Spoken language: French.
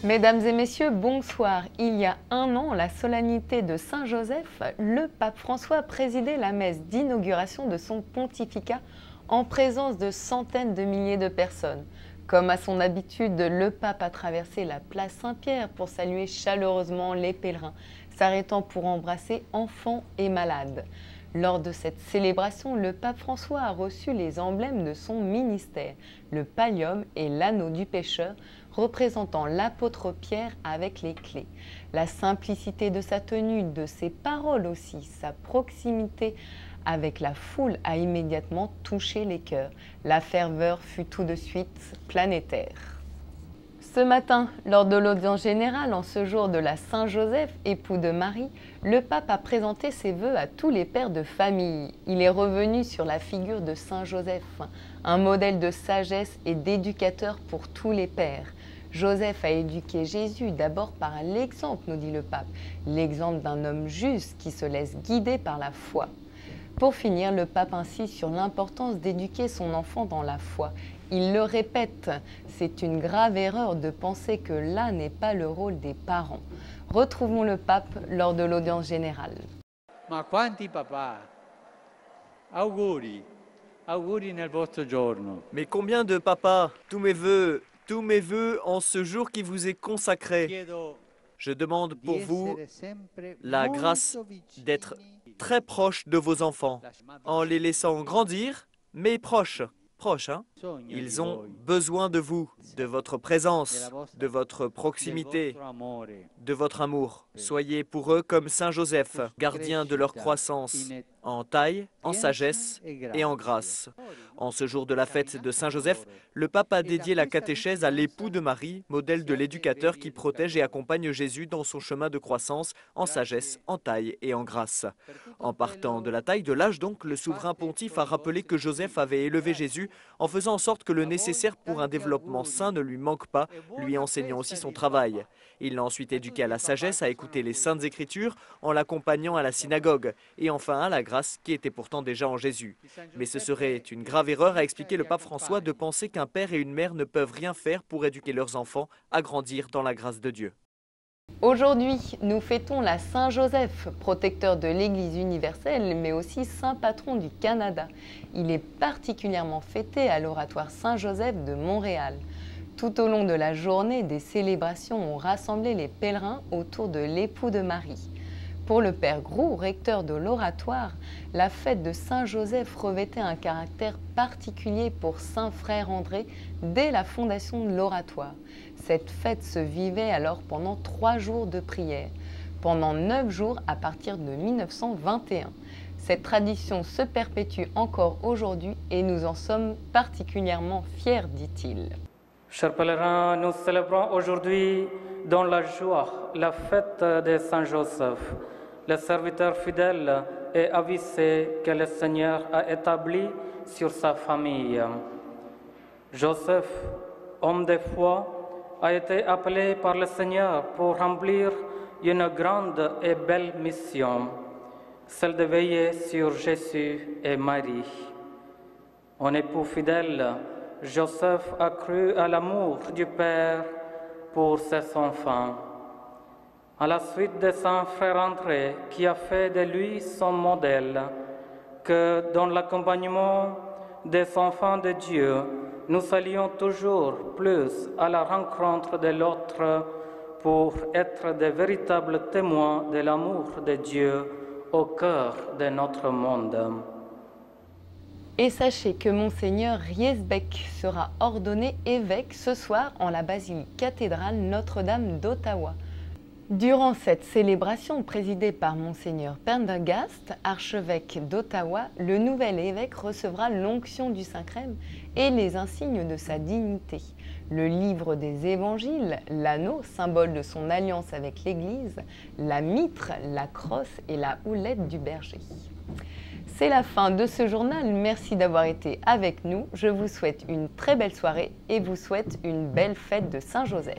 Mesdames et messieurs, bonsoir. Il y a un an, la solennité de Saint-Joseph, le pape François présidait la messe d'inauguration de son pontificat en présence de centaines de milliers de personnes. Comme à son habitude, le pape a traversé la place Saint-Pierre pour saluer chaleureusement les pèlerins, s'arrêtant pour embrasser enfants et malades. Lors de cette célébration, le pape François a reçu les emblèmes de son ministère, le pallium et l'anneau du pécheur, représentant l'apôtre Pierre avec les clés. La simplicité de sa tenue, de ses paroles aussi, sa proximité avec la foule a immédiatement touché les cœurs. La ferveur fut tout de suite planétaire. Ce matin, lors de l'audience générale en ce jour de la Saint-Joseph, époux de Marie, le pape a présenté ses vœux à tous les pères de famille. Il est revenu sur la figure de Saint-Joseph, un modèle de sagesse et d'éducateur pour tous les pères. Joseph a éduqué Jésus d'abord par l'exemple, nous dit le pape, l'exemple d'un homme juste qui se laisse guider par la foi. Pour finir, le pape insiste sur l'importance d'éduquer son enfant dans la foi. Il le répète, c'est une grave erreur de penser que là n'est pas le rôle des parents. Retrouvons le pape lors de l'audience générale. Ma quanti papà? Auguri, auguri nel vostro giorno. Mais combien de papas? Tous mes vœux en ce jour qui vous est consacré. Je demande pour vous la grâce d'être très proche de vos enfants, en les laissant grandir, mais proches. Hein? Ils ont besoin de vous, de votre présence, de votre proximité, de votre amour. Soyez pour eux comme Saint Joseph, gardien de leur croissance, en taille, en sagesse et en grâce. En ce jour de la fête de Saint Joseph, le pape a dédié la catéchèse à l'époux de Marie, modèle de l'éducateur qui protège et accompagne Jésus dans son chemin de croissance, en sagesse, en taille et en grâce. En partant de la taille de l'âge donc, le souverain pontife a rappelé que Joseph avait élevé Jésus en faisant en sorte que le nécessaire pour un développement sain ne lui manque pas, lui enseignant aussi son travail. Il l'a ensuite éduqué à la sagesse, à écouter les saintes écritures, en l'accompagnant à la synagogue, et enfin à la grâce qui était pourtant déjà en Jésus. Mais ce serait une grave erreur, a expliqué le pape François, de penser qu'un père et une mère ne peuvent rien faire pour éduquer leurs enfants à grandir dans la grâce de Dieu. Aujourd'hui, nous fêtons la Saint-Joseph, protecteur de l'Église universelle, mais aussi saint patron du Canada. Il est particulièrement fêté à l'oratoire Saint-Joseph de Montréal. Tout au long de la journée, des célébrations ont rassemblé les pèlerins autour de l'époux de Marie. Pour le père Groux, recteur de l'oratoire, la fête de Saint-Joseph revêtait un caractère particulier pour Saint Frère André dès la fondation de l'oratoire. Cette fête se vivait alors pendant 3 jours de prière, pendant 9 jours à partir de 1921. Cette tradition se perpétue encore aujourd'hui et nous en sommes particulièrement fiers, dit-il. Chers pèlerins, nous célébrons aujourd'hui dans la joie la fête de Saint-Joseph, le serviteur fidèle et avisé que le Seigneur a établi sur sa famille. Joseph, homme de foi, a été appelé par le Seigneur pour remplir une grande et belle mission, celle de veiller sur Jésus et Marie. En époux fidèle, Joseph a cru à l'amour du Père pour ses enfants. À la suite de son frère André, qui a fait de lui son modèle, que dans l'accompagnement des enfants de Dieu, nous allions toujours plus à la rencontre de l'autre pour être de véritables témoins de l'amour de Dieu au cœur de notre monde. Et sachez que Monseigneur Riesbeck sera ordonné évêque ce soir en la basilique cathédrale Notre-Dame d'Ottawa. Durant cette célébration présidée par Monseigneur Prendergast, archevêque d'Ottawa, le nouvel évêque recevra l'onction du Saint-Crème et les insignes de sa dignité. Le livre des évangiles, l'anneau, symbole de son alliance avec l'Église, la mitre, la crosse et la houlette du berger. C'est la fin de ce journal. Merci d'avoir été avec nous. Je vous souhaite une très belle soirée et vous souhaite une belle fête de Saint-Joseph.